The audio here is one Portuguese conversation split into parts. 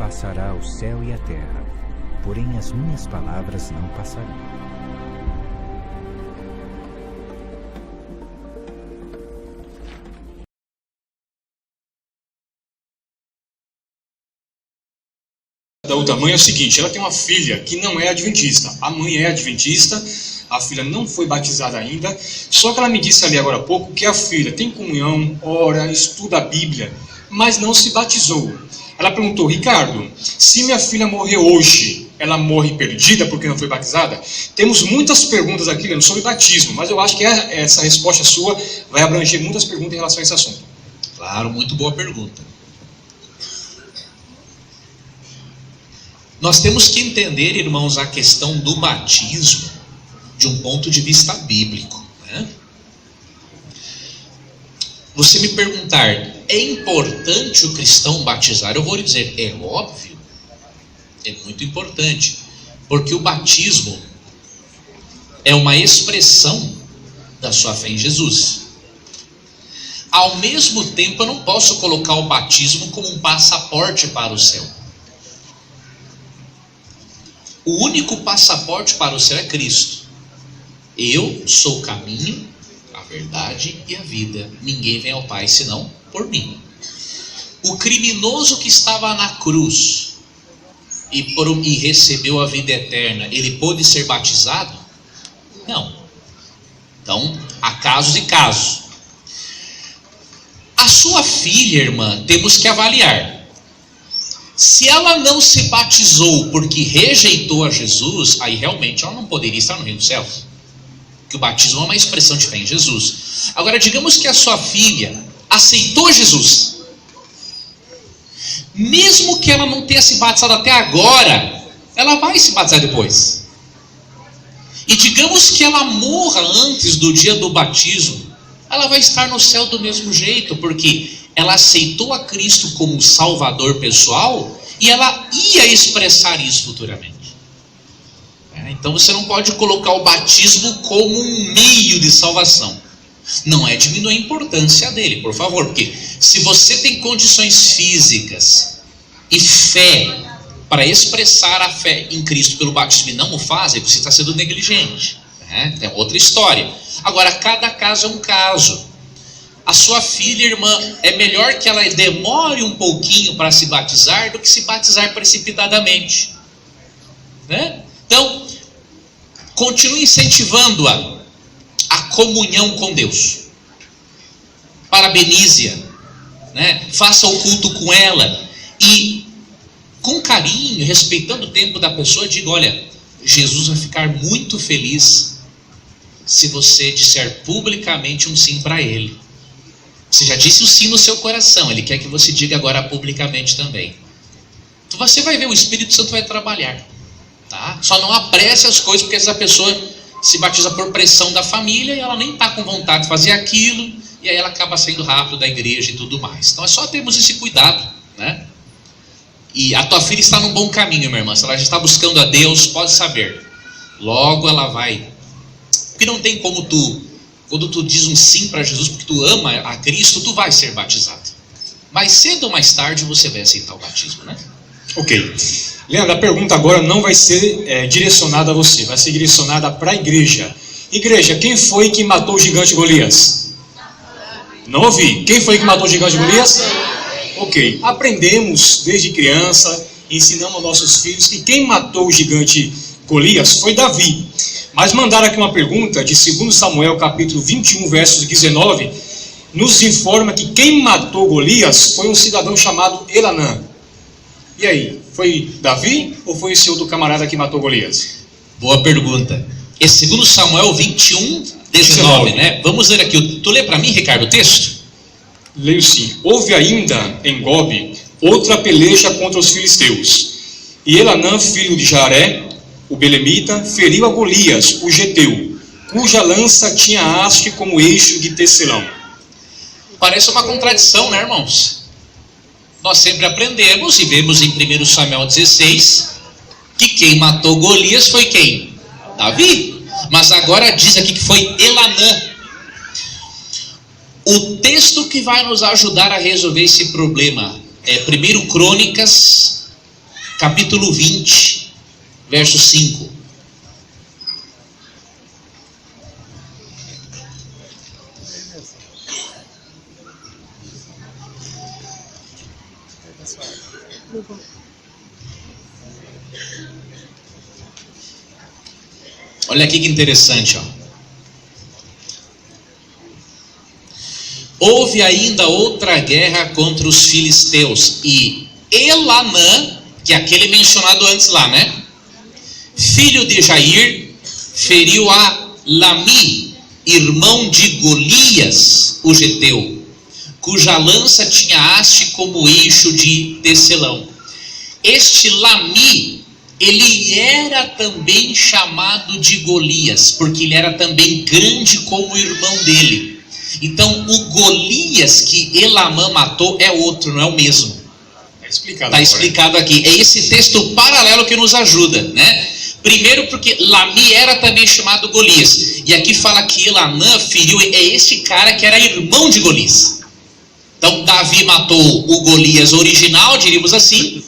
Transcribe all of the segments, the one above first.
passará o céu e a terra, porém as minhas palavras não passarão. Da outra mãe é o seguinte: ela tem uma filha que não é adventista. A mãe é adventista, a filha não foi batizada ainda, só que ela me disse ali agora há pouco que a filha tem comunhão, ora, estuda a Bíblia, mas não se batizou. Ela perguntou: Ricardo, se minha filha morrer hoje, ela morre perdida porque não foi batizada? Temos muitas perguntas aqui, Leandro, sobre batismo, mas eu acho que essa resposta sua vai abranger muitas perguntas em relação a esse assunto. Claro, muito boa pergunta. Nós temos que entender, irmãos, a questão do batismo de um ponto de vista bíblico, né? Você me perguntar, é importante o cristão batizar? Eu vou lhe dizer, é óbvio, é muito importante, porque o batismo é uma expressão da sua fé em Jesus. Ao mesmo tempo, eu não posso colocar o batismo como um passaporte para o céu. O único passaporte para o céu é Cristo. Eu sou o caminho, a verdade e a vida. Ninguém vem ao Pai senão por mim. O criminoso que estava na cruz e recebeu a vida eterna, ele pôde ser batizado? Não. Então, há casos e casos. A sua filha, irmã, temos que avaliar. Se ela não se batizou porque rejeitou a Jesus, aí realmente ela não poderia estar no reino dos céus. Porque o batismo é uma expressão de fé em Jesus. Agora, digamos que a sua filha aceitou Jesus. Mesmo que ela não tenha se batizado até agora, ela vai se batizar depois. E digamos que ela morra antes do dia do batismo, ela vai estar no céu do mesmo jeito, porque ela aceitou a Cristo como Salvador pessoal e ela ia expressar isso futuramente. Então você não pode colocar o batismo como um meio de salvação. Não é diminuir a importância dele, por favor, porque se você tem condições físicas e fé para expressar a fé em Cristo pelo batismo e não o faz, aí você está sendo negligente. É outra história. Agora, cada caso é um caso. A sua filha, irmã, é melhor que ela demore um pouquinho para se batizar do que se batizar precipitadamente, né? Então, continue incentivando-a a comunhão com Deus. Parabenize-a, né? Faça o culto com ela e, com carinho, respeitando o tempo da pessoa, diga: olha, Jesus vai ficar muito feliz se você disser publicamente um sim para Ele. Você já disse o sim no seu coração, Ele quer que você diga agora publicamente também. Então você vai ver, o Espírito Santo vai trabalhar, tá? Só não apresse as coisas, porque essa pessoa se batiza por pressão da família e ela nem está com vontade de fazer aquilo, e aí ela acaba saindo rápido da igreja e tudo mais. Então é só termos esse cuidado, né? E a tua filha está num bom caminho, minha irmã. Se ela já está buscando a Deus, pode saber, logo ela vai. Porque não tem como quando tu diz um sim para Jesus, porque tu ama a Cristo, tu vai ser batizado. Mais cedo ou mais tarde você vai aceitar o batismo, né? Ok. Leandro, a pergunta agora não vai ser direcionada a você, vai ser direcionada para a igreja. Igreja, quem foi que matou o gigante Golias? Não ouvi. Quem foi que matou o gigante Golias? Ok. Aprendemos desde criança, ensinamos aos nossos filhos que quem matou o gigante Golias foi Davi. Mas mandaram aqui uma pergunta de 2 Samuel, capítulo 21, versos 19, nos informa que quem matou Golias foi um cidadão chamado Elanã. E aí, foi Davi ou foi esse outro camarada que matou Golias? Boa pergunta. É 2 Samuel 21, 19, né? Vamos ler aqui. Tu lê para mim, Ricardo, o texto? Leio sim. Houve ainda em Gobe outra peleja contra os filisteus. E Elanã, filho de Jaré, o belemita, feriu a Golias, o geteu, cuja lança tinha haste como eixo de tecelão. Parece uma contradição, né, irmãos? Nós sempre aprendemos e vemos em 1 Samuel 16 que quem matou Golias foi quem? Davi. Mas agora diz aqui que foi Elanã. O texto que vai nos ajudar a resolver esse problema é 1 Crônicas capítulo 20, verso 5. Olha aqui que interessante, ó. Houve ainda outra guerra contra os filisteus, e Elanã, que é aquele mencionado antes lá, né? Filho de Jair, feriu a Lami, irmão de Golias, o geteu, cuja lança tinha haste como eixo de tecelão. Este Lami, ele era também chamado de Golias, porque ele era também grande como o irmão dele. Então, o Golias que Elamã matou é outro, não é o mesmo. Está explicado aqui. É esse texto paralelo que nos ajuda, né? Primeiro porque Lami era também chamado Golias. E aqui fala que Elanã feriu, é esse cara que era irmão de Golias. Então, Davi matou o Golias original, diríamos assim,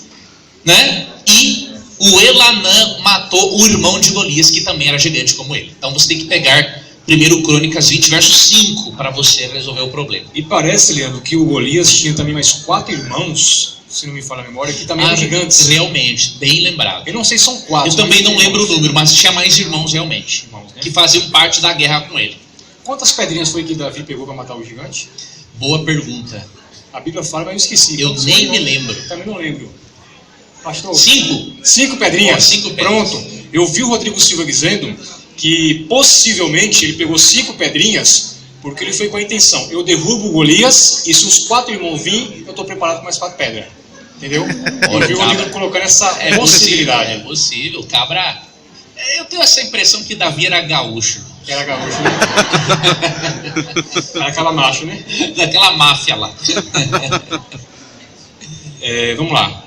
né? E o Elanã matou o irmão de Golias, que também era gigante como ele. Então, você tem que pegar 1 Crônicas 20, verso 5, para você resolver o problema. E parece, Leandro, que o Golias tinha também mais 4 irmãos, se não me falha a memória, que também eram gigantes. Realmente, bem lembrado. Eu não sei se são 4. Eu também não lembro o número, mas tinha mais irmãos realmente, né? Que faziam parte da guerra com ele. Quantas pedrinhas foi que Davi pegou para matar o gigante? Boa pergunta. A Bíblia fala, mas eu esqueci. Eu nem me lembro. Também não lembro. Pastor? 5? 5 pedrinhas? 5 pedrinhas. Pronto. Eu vi o Rodrigo Silva dizendo que possivelmente ele pegou 5 pedrinhas porque ele foi com a intenção: eu derrubo o Golias e se os 4 irmãos virem, eu estou preparado com mais 4 pedras. Entendeu? Eu vi o Rodrigo colocando essa possibilidade. É possível. Cabra. Eu tenho essa impressão que Davi era gaúcho. Era gaúcho, né? Era aquela macho, né? Daquela máfia lá. Vamos lá.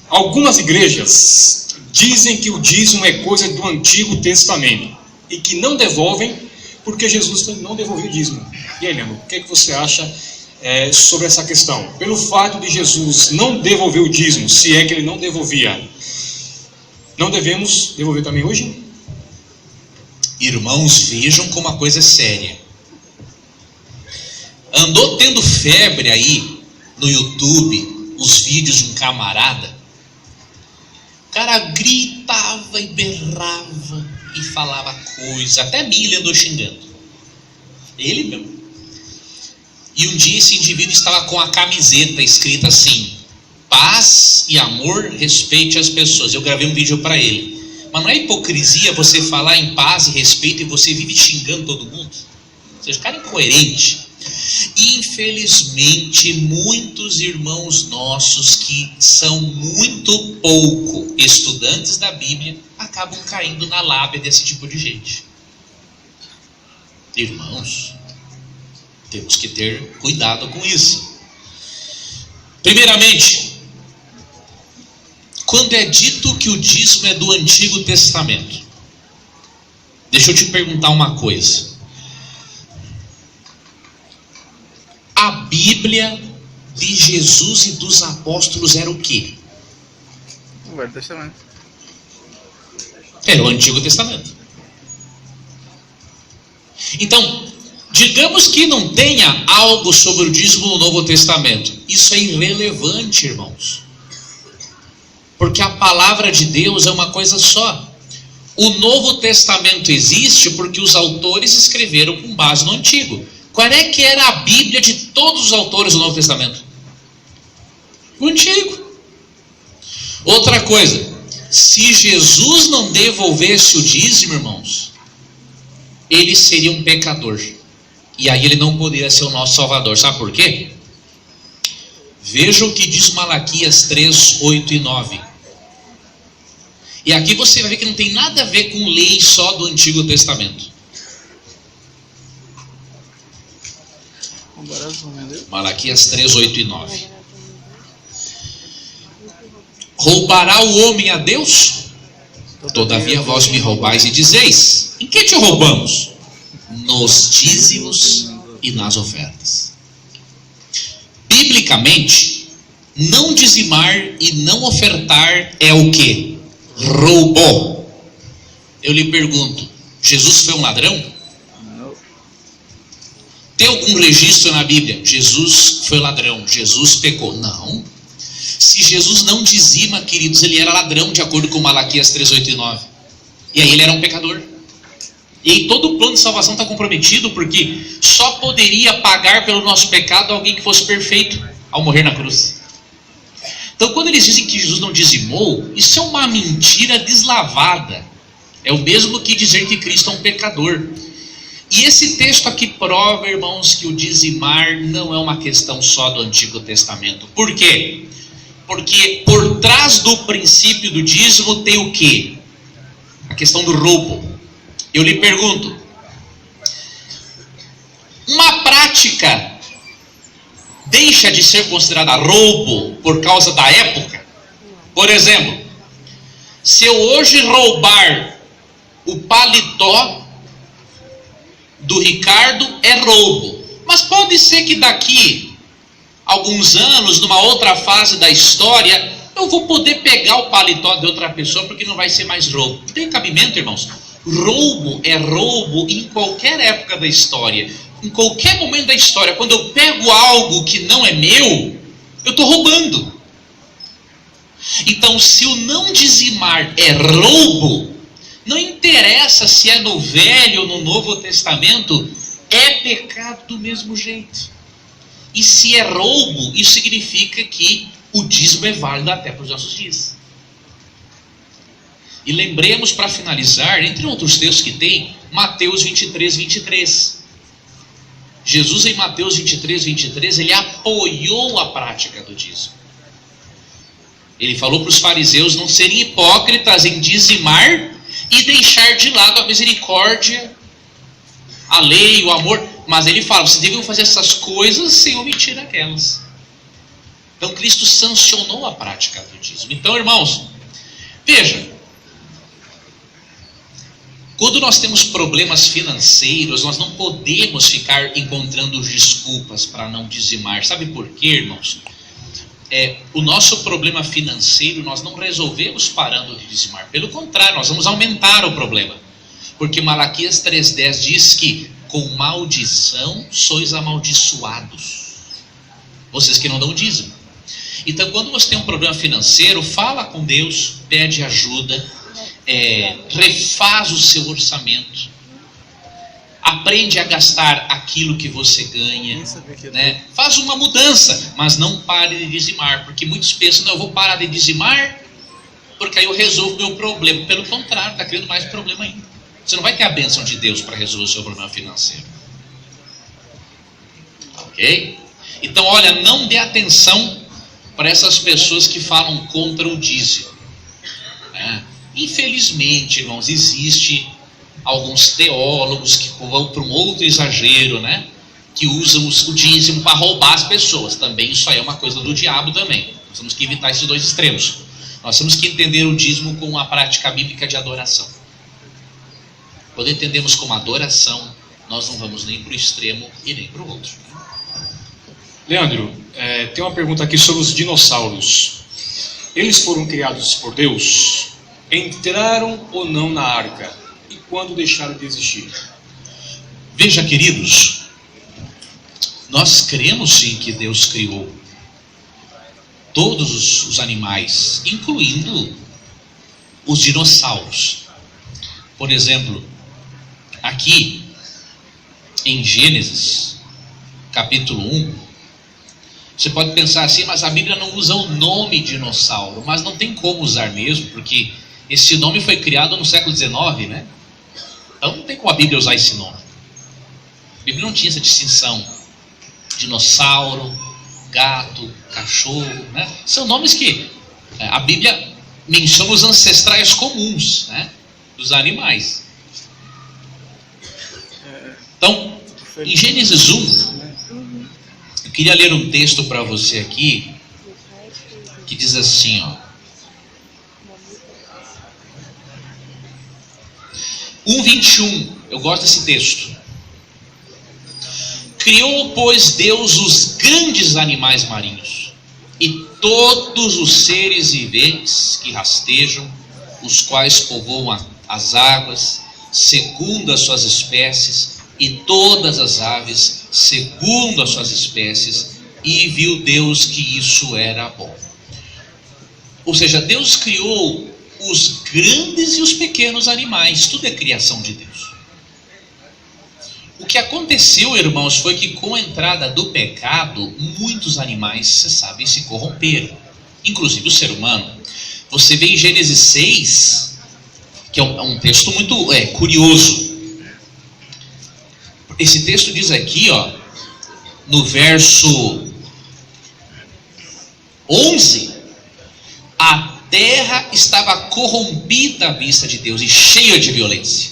Algumas igrejas dizem que o dízimo é coisa do Antigo Testamento e que não devolvem porque Jesus não devolveu o dízimo. E aí, Leandro, o que você acha sobre essa questão? Pelo fato de Jesus não devolver o dízimo, se é que ele não devolvia, não devemos devolver também hoje? Irmãos, vejam como a coisa é séria. Andou tendo febre aí no YouTube os vídeos de um camarada. O cara gritava e berrava e falava coisa. Até mim ele andou xingando. Ele mesmo. E um dia esse indivíduo estava com a camiseta escrita assim: paz e amor, respeite as pessoas. Eu gravei um vídeo para ele. Mas não é hipocrisia você falar em paz e respeito e você vive xingando todo mundo? Ou seja, o cara é incoerente. Infelizmente, muitos irmãos nossos que são muito pouco estudantes da Bíblia acabam caindo na lábia desse tipo de gente. Irmãos, temos que ter cuidado com isso. Primeiramente, quando é dito que o dízimo é do Antigo Testamento, deixa eu te perguntar uma coisa. A Bíblia de Jesus e dos apóstolos era o quê? O Velho Testamento. Era o Antigo Testamento. Então, digamos que não tenha algo sobre o dízimo no Novo Testamento. Isso é irrelevante, irmãos. Porque a palavra de Deus é uma coisa só. O Novo Testamento existe porque os autores escreveram com base no Antigo. Qual é que era a Bíblia de todos os autores do Novo Testamento? O Antigo. Outra coisa, se Jesus não devolvesse o dízimo, irmãos, ele seria um pecador. E aí ele não poderia ser o nosso Salvador. Sabe por quê? Veja o que diz Malaquias 3, 8 e 9. E aqui você vai ver que não tem nada a ver com lei só do Antigo Testamento. Malaquias 3, 8 e 9. Roubará o homem a Deus? Todavia vós me roubais e dizeis: em que te roubamos? Nos dízimos e nas ofertas. Biblicamente, Não dizimar e não ofertar é o quê? Roubo. Eu lhe pergunto, Jesus foi um ladrão? Não. Tem algum registro na Bíblia? Jesus foi ladrão, Jesus pecou? Não. Se Jesus não dizima, queridos, ele era ladrão, de acordo com Malaquias 3, 8 e 9. E aí ele era um pecador. E aí todo o plano de salvação está comprometido, porque só poderia pagar pelo nosso pecado alguém que fosse perfeito ao morrer na cruz. Então quando eles dizem que Jesus não dizimou, isso é uma mentira deslavada. É o mesmo que dizer que Cristo é um pecador. E esse texto aqui prova, irmãos, que o dizimar não é uma questão só do Antigo Testamento. Por quê? Porque por trás do princípio do dízimo tem o quê? A questão do roubo. Eu lhe pergunto, uma prática deixa de ser considerada roubo por causa da época? Por exemplo, se eu hoje roubar o paletó do Ricardo, é roubo. Mas pode ser que daqui alguns anos, numa outra fase da história, eu vou poder pegar o paletó de outra pessoa, porque não vai ser mais roubo. Não tem cabimento, irmãos. Roubo é roubo em qualquer época da história. Em qualquer momento da história, quando eu pego algo que não é meu, eu estou roubando. Então, se o não dizimar é roubo, não interessa se é no Velho ou no Novo Testamento, é pecado do mesmo jeito. E se é roubo, isso significa que o dízimo é válido até para os nossos dias. E lembremos, para finalizar, entre outros textos que tem, Mateus 23, 23. Jesus em Mateus 23, 23, ele apoiou a prática do dízimo. Ele falou para os fariseus não serem hipócritas em dizimar e deixar de lado a misericórdia, a lei, o amor. Mas ele fala, vocês devem fazer essas coisas sem omitir aquelas. Então Cristo sancionou a prática do dízimo. Então, irmãos, veja, quando nós temos problemas financeiros, nós não podemos ficar encontrando desculpas para não dizimar. Sabe por quê, irmãos? O nosso problema financeiro nós não resolvemos parando de dizimar. Pelo contrário, nós vamos aumentar o problema. Porque Malaquias 3,10 diz que com maldição sois amaldiçoados. Vocês que não dão dízimo. Então, quando você tem um problema financeiro, fala com Deus, pede ajuda, refaz o seu orçamento, aprende a gastar aquilo que você ganha, né? Faz uma mudança, mas não pare de dizimar, porque muitos pensam, não, eu vou parar de dizimar, porque aí eu resolvo meu problema. Pelo contrário, está criando mais problema ainda. Você não vai ter a bênção de Deus para resolver o seu problema financeiro. Ok? Então, olha, não dê atenção para essas pessoas que falam contra o dízimo. Infelizmente, irmãos, existe alguns teólogos que vão para um outro exagero, né? Que usam o dízimo para roubar as pessoas. Também isso aí é uma coisa do diabo também. Nós temos que evitar esses dois extremos. Nós temos que entender o dízimo como uma prática bíblica de adoração. Quando entendemos como adoração, nós não vamos nem para o extremo e nem para o outro. Leandro, tem uma pergunta aqui sobre os dinossauros. Eles foram criados por Deus? Entraram ou não na arca? E quando deixaram de existir? Veja, queridos, nós cremos sim que Deus criou todos os animais, incluindo os dinossauros. Por exemplo, aqui em Gênesis, capítulo 1, você pode pensar assim, mas a Bíblia não usa o nome dinossauro, mas não tem como usar mesmo, porque esse nome foi criado no século XIX, né? Então não tem como a Bíblia usar esse nome. A Bíblia não tinha essa distinção. Dinossauro, gato, cachorro, né? São nomes que a Bíblia menciona os ancestrais comuns, né? Dos animais. Então, em Gênesis 1, eu queria ler um texto para você aqui, que diz assim, ó. 1:21, eu gosto desse texto. Criou, pois, Deus os grandes animais marinhos e todos os seres viventes que rastejam, os quais povoam as águas, segundo as suas espécies, e todas as aves, segundo as suas espécies, e viu Deus que isso era bom. Ou seja, Deus criou os grandes e os pequenos animais, tudo é criação de Deus. O que aconteceu, irmãos, foi que com a entrada do pecado, muitos animais, você sabe, se corromperam, inclusive o ser humano. Você vê em Gênesis 6, que é um texto muito curioso. Esse texto diz aqui, ó, no verso 11, a terra estava corrompida à vista de Deus e cheia de violência.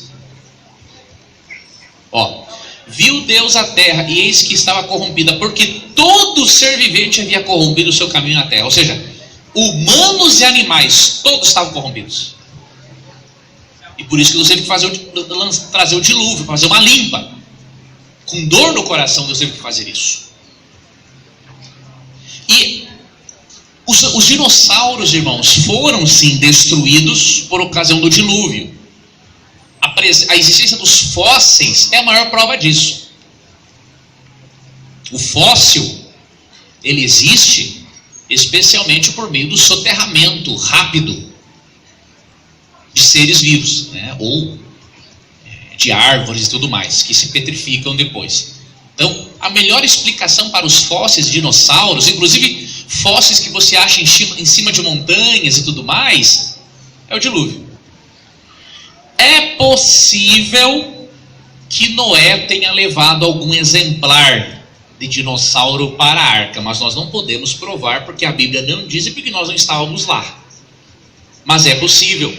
Ó, viu Deus a terra e eis que estava corrompida, porque todo ser vivente havia corrompido o seu caminho na terra. Ou seja, humanos e animais, todos estavam corrompidos. E por isso que Deus teve que trazer o dilúvio, fazer uma limpa. Com dor no coração, Deus teve que fazer isso. E os dinossauros, irmãos, foram sim destruídos por ocasião do dilúvio. A existência dos fósseis é a maior prova disso. O fóssil, ele existe especialmente por meio do soterramento rápido de seres vivos, né? Ou de árvores e tudo mais, que se petrificam depois. Então, a melhor explicação para os fósseis de dinossauros, inclusive fósseis que você acha em cima de montanhas e tudo mais, é o dilúvio. É possível que Noé tenha levado algum exemplar de dinossauro para a arca, mas nós não podemos provar, porque a Bíblia não diz e porque nós não estávamos lá. Mas é possível.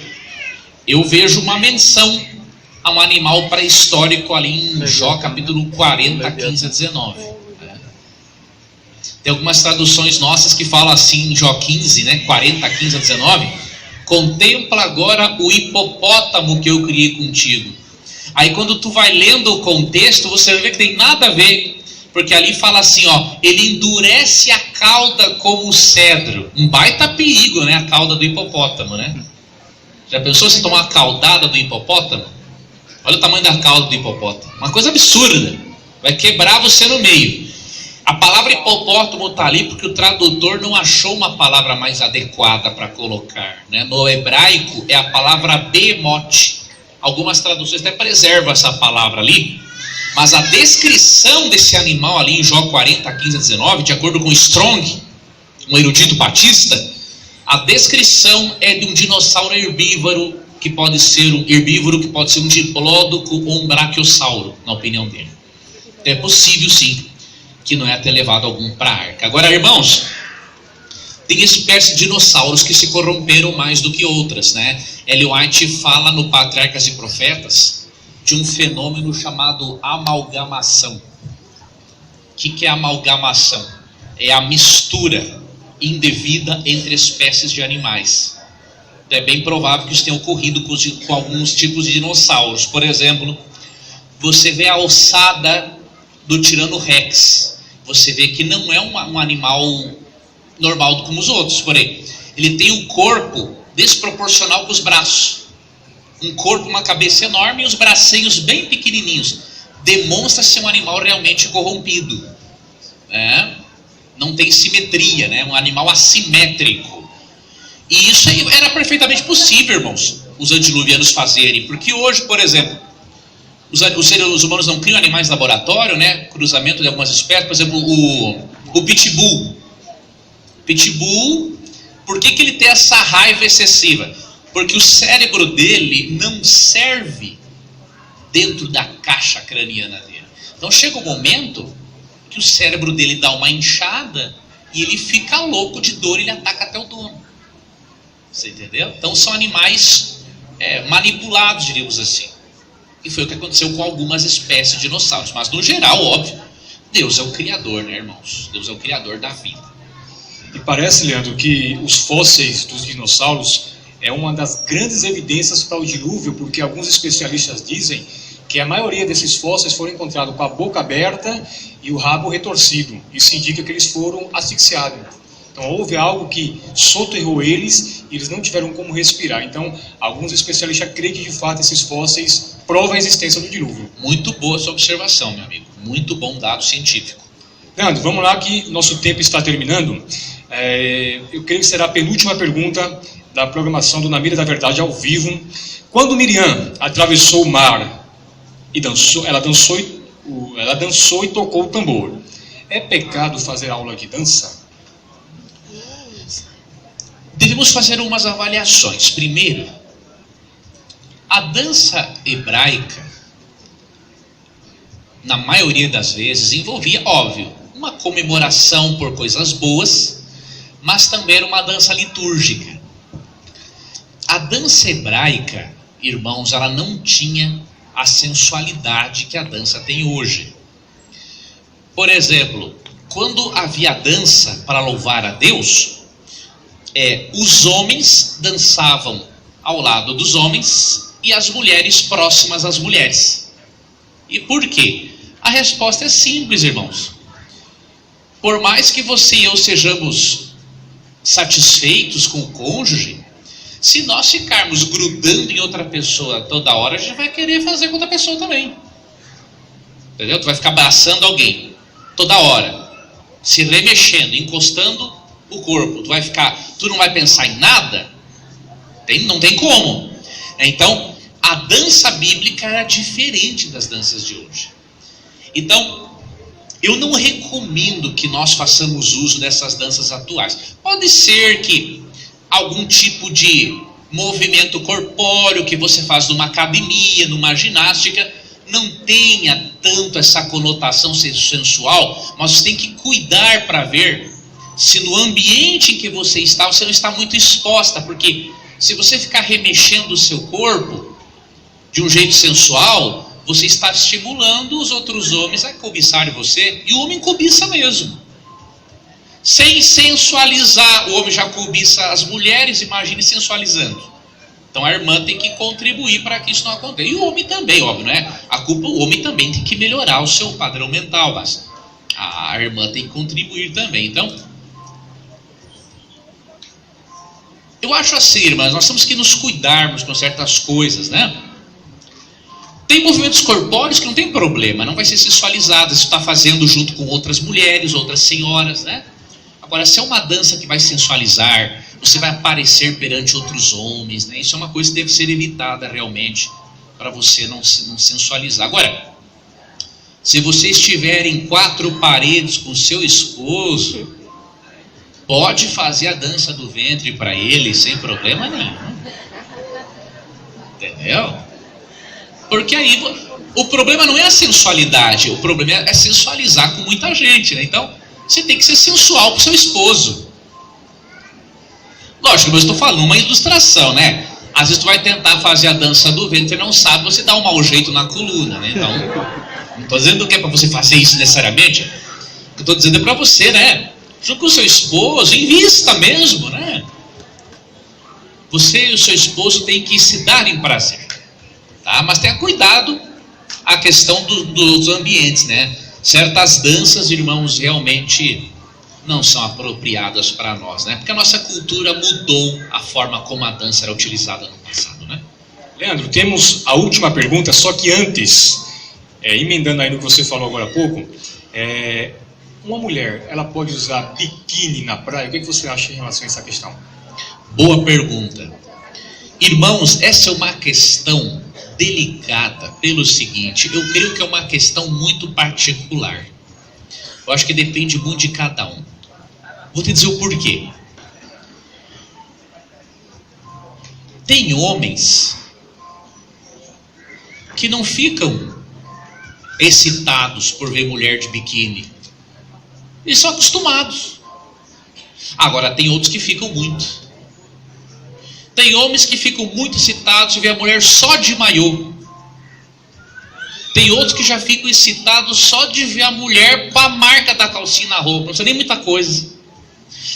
Eu vejo uma menção a um animal pré-histórico ali em Jó, capítulo 40, 15 a 19. Tem algumas traduções nossas que falam assim em Jó 15, né, 40, 15 a 19. Contempla agora o hipopótamo que eu criei contigo. Aí quando tu vai lendo o contexto, você vai ver que tem nada a ver, porque ali fala assim, ó, ele endurece a cauda como o cedro. Um baita perigo, né, a cauda do hipopótamo, né? Já pensou se tomar a caudada do hipopótamo? Olha o tamanho da cauda do hipopótamo. Uma coisa absurda. Vai quebrar você no meio. A palavra hipopótamo está ali porque o tradutor não achou uma palavra mais adequada para colocar, né? No hebraico é a palavra behemoth. Algumas traduções até preservam essa palavra ali. Mas a descrição desse animal ali em Jó 40, 15 a 19, de acordo com Strong, um erudito batista, a descrição é de um dinossauro herbívoro, que pode ser um herbívoro, que pode ser um diplódoco ou um brachiosauro, na opinião dele. Então é possível sim que Noé tenha levado algum para a arca. Agora, irmãos, tem espécies de dinossauros que se corromperam mais do que outras, né? Ellen White fala no Patriarcas e Profetas de um fenômeno chamado amalgamação. O que é amalgamação? É a mistura indevida entre espécies de animais. Então é bem provável que isso tenha ocorrido com alguns tipos de dinossauros. Por exemplo, você vê a ossada do Tirano Rex. Você vê que não é um animal normal como os outros. Porém, ele tem um corpo desproporcional com os braços. Um corpo, uma cabeça enorme e os bracinhos bem pequenininhos. Demonstra ser um animal realmente corrompido. Não tem simetria, né? Um animal assimétrico. E isso aí era perfeitamente possível, irmãos, os antediluvianos fazerem. Porque hoje, por exemplo, os seres humanos não criam animais de laboratório, né? Cruzamento de algumas espécies. Por exemplo, o pitbull. Pitbull, por que ele tem essa raiva excessiva? Porque o cérebro dele não serve dentro da caixa craniana dele. Então chega um momento que o cérebro dele dá uma inchada e ele fica louco de dor e ele ataca até o dono. Você entendeu? Então são animais manipulados, diríamos assim. E foi o que aconteceu com algumas espécies de dinossauros. Mas no geral, óbvio, Deus é o Criador, né, irmãos? Deus é o Criador da vida. E parece, Leandro, que os fósseis dos dinossauros é uma das grandes evidências para o dilúvio, porque alguns especialistas dizem que a maioria desses fósseis foram encontrados com a boca aberta e o rabo retorcido. Isso indica que eles foram asfixiados. Então houve algo que soterrou eles e eles não tiveram como respirar. Então alguns especialistas creem que de fato esses fósseis provam a existência do dilúvio. Muito boa sua observação, meu amigo. Muito bom dado científico. Leandro, vamos lá que nosso tempo está terminando. Eu creio que será a penúltima pergunta da programação do Na Mira da Verdade ao vivo. Quando Miriam atravessou o mar e dançou, ela dançou e tocou o tambor. É pecado fazer aula de dança? Devemos fazer umas avaliações. Primeiro, a dança hebraica, na maioria das vezes, envolvia, óbvio, uma comemoração por coisas boas, mas também era uma dança litúrgica. A dança hebraica, irmãos, ela não tinha a sensualidade que a dança tem hoje. Por exemplo, quando havia dança para louvar a Deus, os homens dançavam ao lado dos homens e as mulheres próximas às mulheres. E por quê? A resposta é simples, irmãos. Por mais que você e eu sejamos satisfeitos com o cônjuge, se nós ficarmos grudando em outra pessoa toda hora, a gente vai querer fazer com outra pessoa também. Entendeu? Tu vai ficar abraçando alguém toda hora, se remexendo, encostando o corpo. Tu não vai pensar em nada? Não tem como. Então, a dança bíblica era diferente das danças de hoje. Então, eu não recomendo que nós façamos uso dessas danças atuais. Pode ser que algum tipo de movimento corpóreo que você faz numa academia, numa ginástica, não tenha tanto essa conotação sensual, mas você tem que cuidar para ver se no ambiente em que você não está muito exposta, porque se você ficar remexendo o seu corpo de um jeito sensual, você está estimulando os outros homens a cobiçarem você, e o homem cobiça mesmo. Sem sensualizar, o homem já cobiça as mulheres, imagine sensualizando. Então a irmã tem que contribuir para que isso não aconteça. E o homem também, óbvio, né? O homem também tem que melhorar o seu padrão mental, mas a irmã tem que contribuir também. Então, eu acho assim, irmãs, nós temos que nos cuidarmos com certas coisas, né? Tem movimentos corpóreos que não tem problema, não vai ser sensualizado, você está fazendo junto com outras mulheres, outras senhoras, né? Agora, se é uma dança que vai sensualizar, você vai aparecer perante outros homens, né? Isso é uma coisa que deve ser evitada realmente, para você não sensualizar. Agora, se você estiver em 4 paredes com seu esposo, pode fazer a dança do ventre para ele sem problema nenhum. Entendeu? Porque aí o problema não é a sensualidade, o problema é sensualizar com muita gente, né? Então, você tem que ser sensual com seu esposo. Lógico, mas eu estou falando uma ilustração, né? Às vezes tu vai tentar fazer a dança do ventre e não sabe, você dá um mau jeito na coluna, né? Então, não estou dizendo que é para você fazer isso necessariamente. O que eu estou dizendo é para você, né? Junto com o seu esposo, invista mesmo, né? Você e o seu esposo têm que se darem prazer. Tá? Mas tenha cuidado a questão dos ambientes, né? Certas danças, irmãos, realmente não são apropriadas para nós, né? Porque a nossa cultura mudou a forma como a dança era utilizada no passado, né? Leandro, temos a última pergunta, só que antes, emendando aí no que você falou agora há pouco, uma mulher, ela pode usar biquíni na praia? O que você acha em relação a essa questão? Boa pergunta. Irmãos, essa é uma questão delicada pelo seguinte, eu creio que é uma questão muito particular. Eu acho que depende muito de cada um. Vou te dizer o porquê. Tem homens que não ficam excitados por ver mulher de biquíni. Eles são acostumados. Agora, tem outros que ficam muito. Tem homens que ficam muito excitados de ver a mulher só de maiô. Tem outros que já ficam excitados só de ver a mulher com a marca da calcinha na roupa. Não precisa nem muita coisa.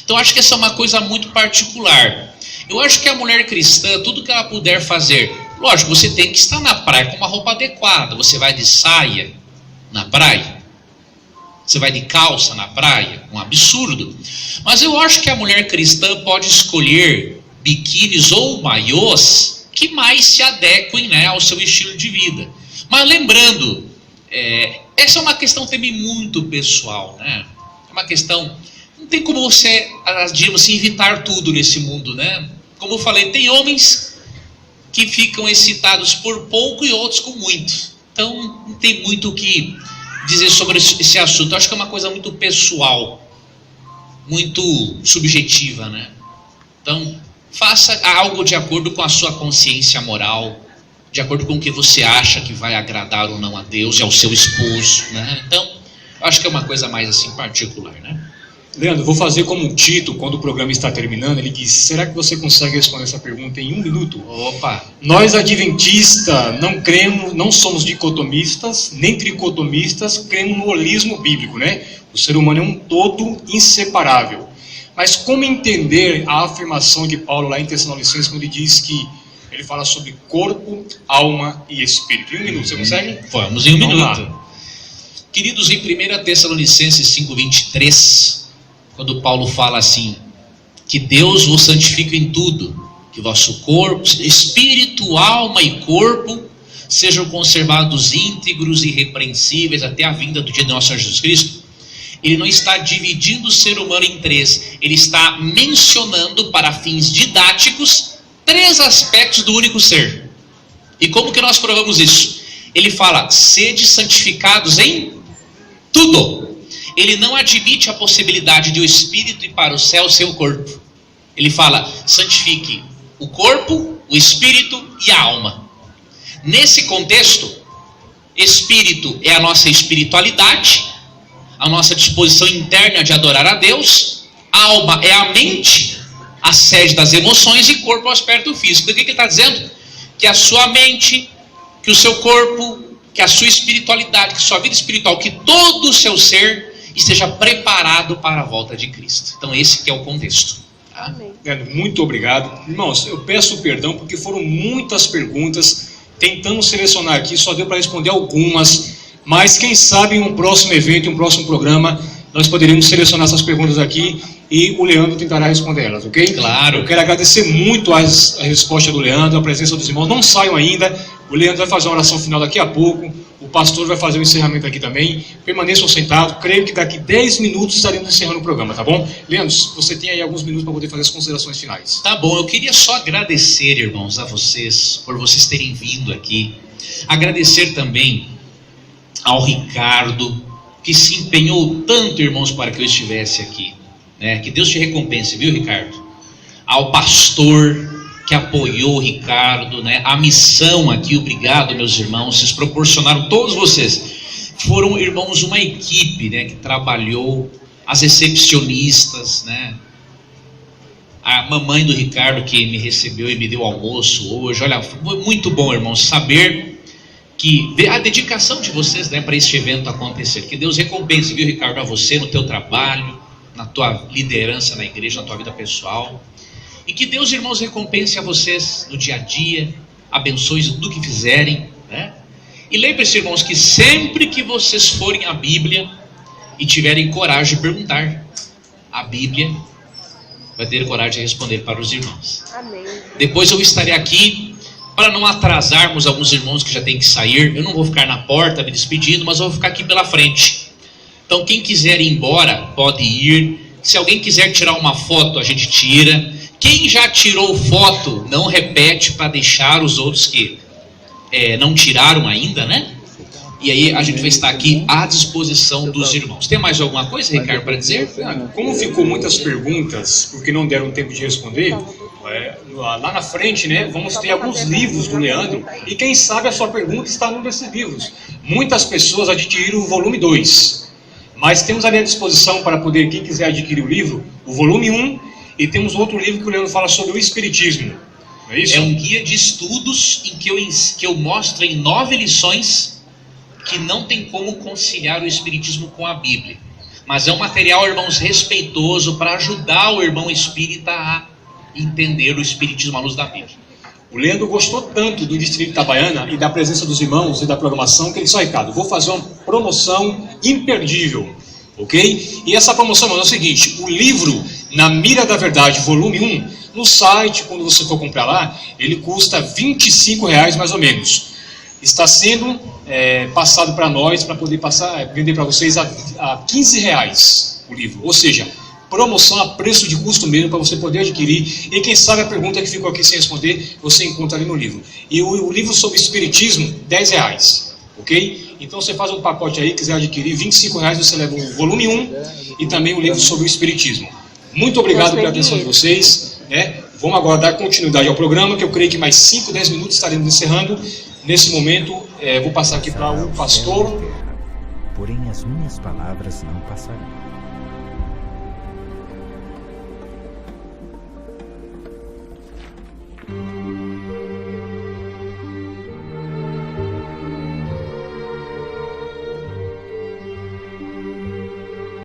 Então acho que essa é uma coisa muito particular. Eu acho que a mulher cristã, tudo que ela puder fazer, lógico, você tem que estar na praia com uma roupa adequada. Você vai de saia na praia? Você vai de calça na praia? Um absurdo. Mas eu acho que a mulher cristã pode escolher biquínis ou maiôs que mais se adequem, né, ao seu estilo de vida. Mas lembrando, essa é uma questão também muito pessoal, né? É uma questão, não tem como você, digamos assim, evitar tudo nesse mundo, né? Como eu falei, tem homens que ficam excitados por pouco e outros com muito. Então, não tem muito o que dizer sobre esse assunto. Eu acho que é uma coisa muito pessoal, muito subjetiva, né? Então, faça algo de acordo com a sua consciência moral, de acordo com o que você acha que vai agradar ou não a Deus e ao seu esposo, né? Então, eu acho que é uma coisa mais assim particular, né? Leandro, vou fazer como o Tito, quando o programa está terminando, ele diz: será que você consegue responder essa pergunta em 1 minuto? Opa! Nós adventistas não cremos, não somos dicotomistas, nem tricotomistas, cremos no holismo bíblico, né? O ser humano é um todo inseparável. Mas como entender a afirmação de Paulo lá em Tessalonicenses, quando ele diz que ele fala sobre corpo, alma e espírito? Em 1 minuto, você consegue? Vamos em 1 Vamos minuto. lá. Queridos, em 1 Tessalonicenses 5:23, quando Paulo fala assim, que Deus vos santifique em tudo, que vosso corpo, espírito, alma e corpo sejam conservados íntegros e irrepreensíveis até a vinda do dia de nosso Senhor Jesus Cristo. Ele não está dividindo o ser humano em 3, ele está mencionando para fins didáticos 3 aspectos do único ser. E como que nós provamos isso? Ele fala, sede santificados em tudo. Ele não admite a possibilidade de o espírito ir para o céu sem o corpo. Ele fala, santifique o corpo, o espírito e a alma. Nesse contexto, espírito é a nossa espiritualidade, a nossa disposição interna de adorar a Deus. Alma é a mente, a sede das emoções, e corpo é o aspecto físico. O que ele está dizendo? Que a sua mente, que o seu corpo, que a sua espiritualidade, que a sua vida espiritual, que todo o seu ser esteja preparado para a volta de Cristo. Então esse que é o contexto. Tá? Muito obrigado. Irmãos, eu peço perdão porque foram muitas perguntas. Tentamos selecionar aqui, só deu para responder algumas. Mas quem sabe em um próximo evento, em um próximo programa, nós poderíamos selecionar essas perguntas aqui e o Leandro tentará responder elas, ok? Claro. Eu quero agradecer muito a resposta do Leandro, a presença dos irmãos. Não saiam ainda. O Leandro vai fazer uma oração final daqui a pouco. O pastor vai fazer o encerramento aqui também. Permaneçam sentados. Creio que daqui 10 minutos estaremos encerrando o programa, tá bom? Leandro, você tem aí alguns minutos para poder fazer as considerações finais. Tá bom, eu queria só agradecer, irmãos, a vocês, por vocês terem vindo aqui. Agradecer também ao Ricardo, que se empenhou tanto, irmãos, para que eu estivesse aqui, né? Que Deus te recompense, viu, Ricardo? Ao pastor que apoiou o Ricardo, né? A missão aqui, obrigado, meus irmãos, vocês proporcionaram, todos vocês foram, irmãos, uma equipe, né, que trabalhou, as recepcionistas, né? A mamãe do Ricardo que me recebeu e me deu almoço hoje. Olha, foi muito bom, irmãos, saber que a dedicação de vocês, né, para este evento acontecer. Que Deus recompense, viu, Ricardo, a você no teu trabalho, na tua liderança na igreja, na tua vida pessoal. E que Deus, irmãos, recompense a vocês no dia a dia, abençoe do que fizerem, né? E lembre-se, irmãos, que sempre que vocês forem à Bíblia e tiverem coragem de perguntar, a Bíblia vai ter coragem de responder para os irmãos. Amém. Depois eu estarei aqui para não atrasarmos alguns irmãos que já têm que sair. Eu não vou ficar na porta me despedindo, mas eu vou ficar aqui pela frente. Então quem quiser ir embora, pode ir. Se alguém quiser tirar uma foto, a gente tira. Quem já tirou foto, não repete para deixar os outros que não tiraram ainda, né? E aí a gente vai estar aqui à disposição dos irmãos. Tem mais alguma coisa, Ricardo, para dizer? Como ficou muitas perguntas, porque não deram tempo de responder, lá na frente, né, vamos ter alguns livros do Leandro, e quem sabe a sua pergunta está num desses livros. Muitas pessoas adquiriram o volume 2, mas temos ali à disposição para poder, quem quiser adquirir o livro, o volume 1, e temos outro livro que o Leandro fala sobre o Espiritismo. Não é isso? É um guia de estudos em que eu mostro em 9 lições que não tem como conciliar o Espiritismo com a Bíblia. Mas é um material, irmãos, respeitoso para ajudar o irmão espírita a entender o Espiritismo à luz da Bíblia. O Leandro gostou tanto do Distrito Itabaiana e da presença dos irmãos e da programação que ele disse: recado, vou fazer uma promoção imperdível. Ok? E essa promoção, mano, é o seguinte: o livro Na Mira da Verdade, volume 1, no site, quando você for comprar lá, ele custa R$25 mais ou menos. Está sendo passado para nós, para poder vender para vocês a R$15 o livro. Ou seja, promoção a preço de custo mesmo, para você poder adquirir. E quem sabe a pergunta que ficou aqui sem responder, você encontra ali no livro. E o livro sobre Espiritismo, R$10. Ok? Então você faz um pacote aí, quiser adquirir, R$25, você leva o volume 1 e também o livro sobre o Espiritismo. Muito obrigado pela atenção de vocês. Vamos agora dar continuidade ao programa, que eu creio que mais 5, 10 minutos estaremos encerrando. Nesse momento, vou passar aqui para o pastor. Porém as minhas palavras não passarão.